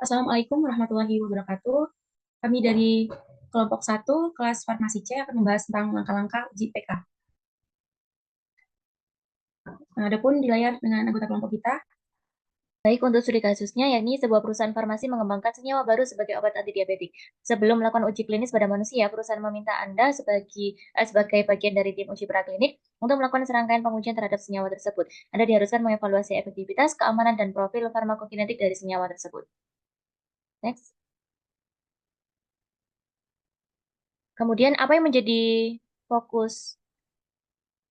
Assalamualaikum warahmatullahi wabarakatuh. Kami dari kelompok satu kelas farmasi C akan membahas tentang langkah-langkah uji PK. Nah, adapun di layar dengan anggota kelompok kita. Baik, untuk studi kasusnya, yakni sebuah perusahaan farmasi mengembangkan senyawa baru sebagai obat antidiabetik. Sebelum melakukan uji klinis pada manusia, perusahaan meminta Anda sebagai bagian dari tim uji praklinik untuk melakukan serangkaian pengujian terhadap senyawa tersebut. Anda diharuskan mengevaluasi efektivitas, keamanan, dan profil farmakokinetik dari senyawa tersebut. Next. Kemudian, apa yang menjadi fokus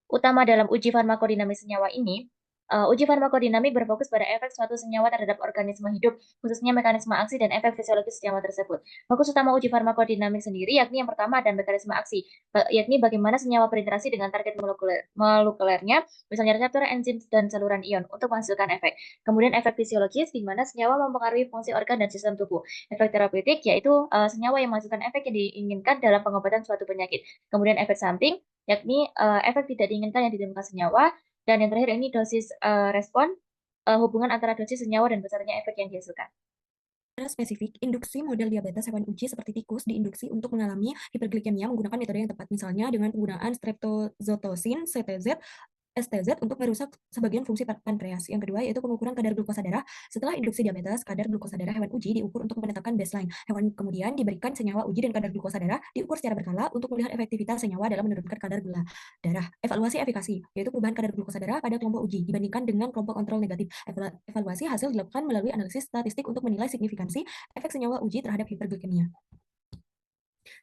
utama dalam uji farmakodinamik senyawa ini? Uji farmakodinamik berfokus pada efek suatu senyawa terhadap organisme hidup, khususnya mekanisme aksi dan efek fisiologis senyawa tersebut. Fokus utama uji farmakodinamik sendiri yakni yang pertama dan mekanisme aksi, yakni bagaimana senyawa berinteraksi dengan target molekulernya, misalnya reseptor, enzim, dan saluran ion untuk menghasilkan efek. Kemudian efek fisiologis, di mana senyawa mempengaruhi fungsi organ dan sistem tubuh. Efek terapeutik, yaitu senyawa yang menghasilkan efek yang diinginkan dalam pengobatan suatu penyakit. Kemudian efek samping, yakni efek tidak diinginkan yang ditimbulkan senyawa, dan yang terakhir ini dosis respon, hubungan antara dosis senyawa dan besarnya efek yang dihasilkan. Secara spesifik, induksi model diabetes hewan uji seperti tikus diinduksi untuk mengalami hiperglikemia menggunakan metode yang tepat, misalnya dengan penggunaan streptozotocin, CTZ, STZ untuk merusak sebagian fungsi pankreas. Yang kedua yaitu pengukuran kadar glukosa darah. Setelah induksi diabetes, kadar glukosa darah hewan uji diukur untuk menetapkan baseline. Hewan kemudian diberikan senyawa uji dan kadar glukosa darah diukur secara berkala untuk melihat efektivitas senyawa dalam menurunkan kadar gula darah. Evaluasi efikasi, yaitu perubahan kadar glukosa darah pada kelompok uji dibandingkan dengan kelompok kontrol negatif. Evaluasi hasil dilakukan melalui analisis statistik untuk menilai signifikansi efek senyawa uji terhadap hiperglikemia.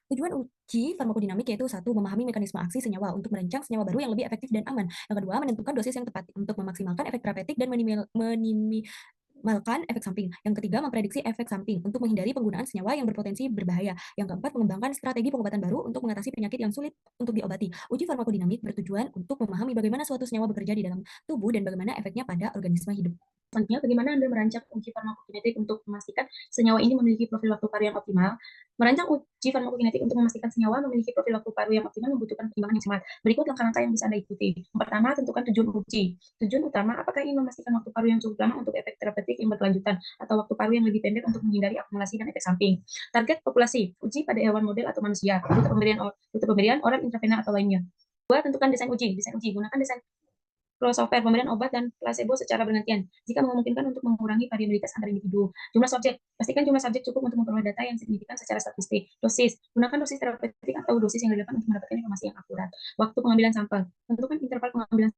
Tujuan uji farmakodinamik yaitu satu, memahami mekanisme aksi senyawa untuk merancang senyawa baru yang lebih efektif dan aman. Yang kedua, menentukan dosis yang tepat untuk memaksimalkan efek terapeutik dan meninimalkan efek samping. Yang ketiga, memprediksi efek samping untuk menghindari penggunaan senyawa yang berpotensi berbahaya. Yang keempat, mengembangkan strategi pengobatan baru untuk mengatasi penyakit yang sulit untuk diobati. Uji farmakodinamik bertujuan untuk memahami bagaimana suatu senyawa bekerja di dalam tubuh dan bagaimana efeknya pada organisme hidup. Selanjutnya, bagaimana Anda merancang uji farmakokinetik untuk memastikan senyawa ini memiliki profil waktu paru yang optimal? Merancang uji farmakokinetik untuk memastikan senyawa memiliki profil waktu paru yang optimal membutuhkan pertimbangan yang cermat. Berikut langkah-langkah yang bisa Anda ikuti. Yang pertama, tentukan tujuan uji. Tujuan utama, apakah ingin memastikan waktu paru yang cukup lama untuk efek terapeutik yang berkelanjutan, atau waktu paru yang lebih pendek untuk menghindari akumulasi dan efek samping. Target populasi, uji pada hewan model atau manusia, rute pemberian oral intravena atau lainnya. Dua, tentukan desain uji. Desain uji, gunakan desain crossover, pemberian obat dan placebo secara bergantian, jika memungkinkan untuk mengurangi variabilitas antar individu. Jumlah subjek, pastikan jumlah subjek cukup untuk memperoleh data yang signifikan secara statistik. Dosis, gunakan dosis terapeutik atau dosis yang relevan untuk mendapatkan informasi yang akurat. Waktu pengambilan sampel, tentukan interval pengambilan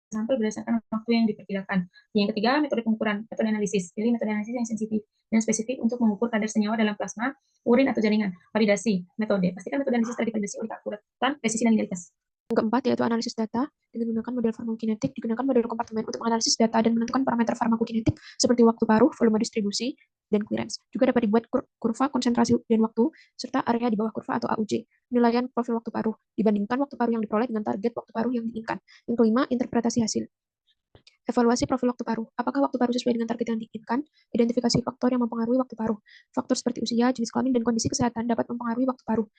sampel berdasarkan waktu yang diperkirakan. Yang ketiga, metode pengukuran, metode analisis. Pilih metode analisis yang sensitif dan spesifik untuk mengukur kadar senyawa dalam plasma, urin, atau jaringan. Validasi, metode. Pastikan metode analisis telah divalidasi oleh keakuratan, presisi, dan linearitas. Yang keempat yaitu analisis data dengan menggunakan model farmakokinetik. Digunakan model kompartemen untuk menganalisis data dan menentukan parameter farmakokinetik seperti waktu paruh, volume distribusi, dan clearance. Juga dapat dibuat kurva konsentrasi dan waktu serta area di bawah kurva atau AUJ. Penilaian profil waktu paruh dibandingkan waktu paruh yang diperoleh dengan target waktu paruh yang diinginkan. Yang kelima, interpretasi hasil. Evaluasi profil waktu paruh. Apakah waktu paruh sesuai dengan target yang diinginkan? Identifikasi faktor yang mempengaruhi waktu paruh. Faktor seperti usia, jenis kelamin, dan kondisi kesehatan dapat mempengaruhi waktu paruh.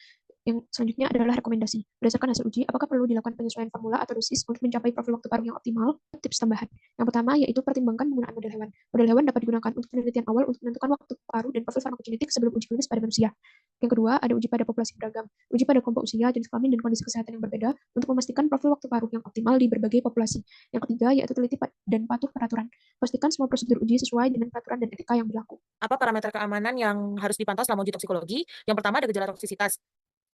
Yang selanjutnya adalah rekomendasi. Berdasarkan hasil uji, apakah perlu dilakukan penyesuaian formula atau dosis untuk mencapai profil waktu paruh yang optimal? Tips tambahan. Yang pertama yaitu pertimbangkan penggunaan model hewan. Model hewan dapat digunakan untuk penelitian awal untuk menentukan waktu paruh dan profil farmakokinetik sebelum uji klinis pada manusia. Yang kedua, ada uji pada populasi beragam. Uji pada kelompok usia, jenis kelamin, dan kondisi kesehatan yang berbeda untuk memastikan profil waktu paruh yang optimal di berbagai populasi. Yang ketiga, yaitu teliti dan patuh peraturan. Pastikan semua prosedur uji sesuai dengan peraturan dan etika yang berlaku. Apa parameter keamanan yang harus dipantau selama uji toksikologi? Yang pertama ada gejala toksisitas,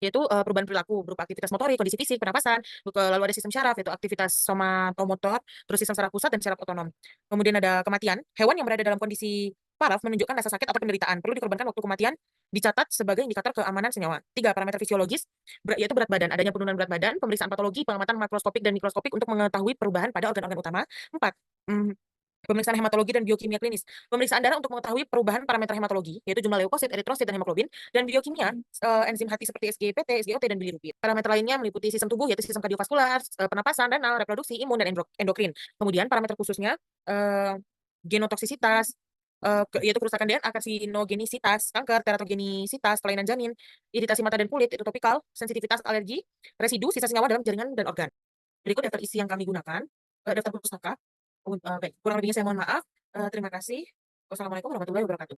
yaitu perubahan perilaku berupa aktivitas motorik, kondisi fisik, pernapasan, lalu ada sistem syaraf, yaitu aktivitas somatomotor, terus sistem saraf pusat dan saraf otonom. Kemudian ada kematian, hewan yang berada dalam kondisi paraf menunjukkan rasa sakit atau penderitaan, perlu dikorbankan waktu kematian, dicatat sebagai indikator keamanan senyawa. Tiga, parameter fisiologis, yaitu berat badan, adanya penurunan berat badan, pemeriksaan patologi, pengamatan makroskopik dan mikroskopik untuk mengetahui perubahan pada organ-organ utama. Empat, pemeriksaan hematologi dan biokimia klinis. Pemeriksaan darah untuk mengetahui perubahan parameter hematologi, yaitu jumlah leukosit, eritrosit, dan hemoglobin, dan biokimia, enzim hati seperti SGPT, SGOT, dan bilirubin. Parameter lainnya meliputi sistem tubuh, yaitu sistem kardiovaskular, pernapasan, renal, reproduksi, imun, dan endokrin. Kemudian parameter khususnya, genotoksisitas, yaitu kerusakan DNA, karsinogenisitas, kanker, teratogenisitas, kelainan janin, iritasi mata dan kulit, itu topikal, sensitivitas alergi, residu, sisa senyawa dalam jaringan dan organ. Berikut daftar isi yang kami gunakan, daftar pustaka. Baik, kurang lebihnya saya mohon maaf. Terima kasih. Wassalamualaikum warahmatullahi wabarakatuh.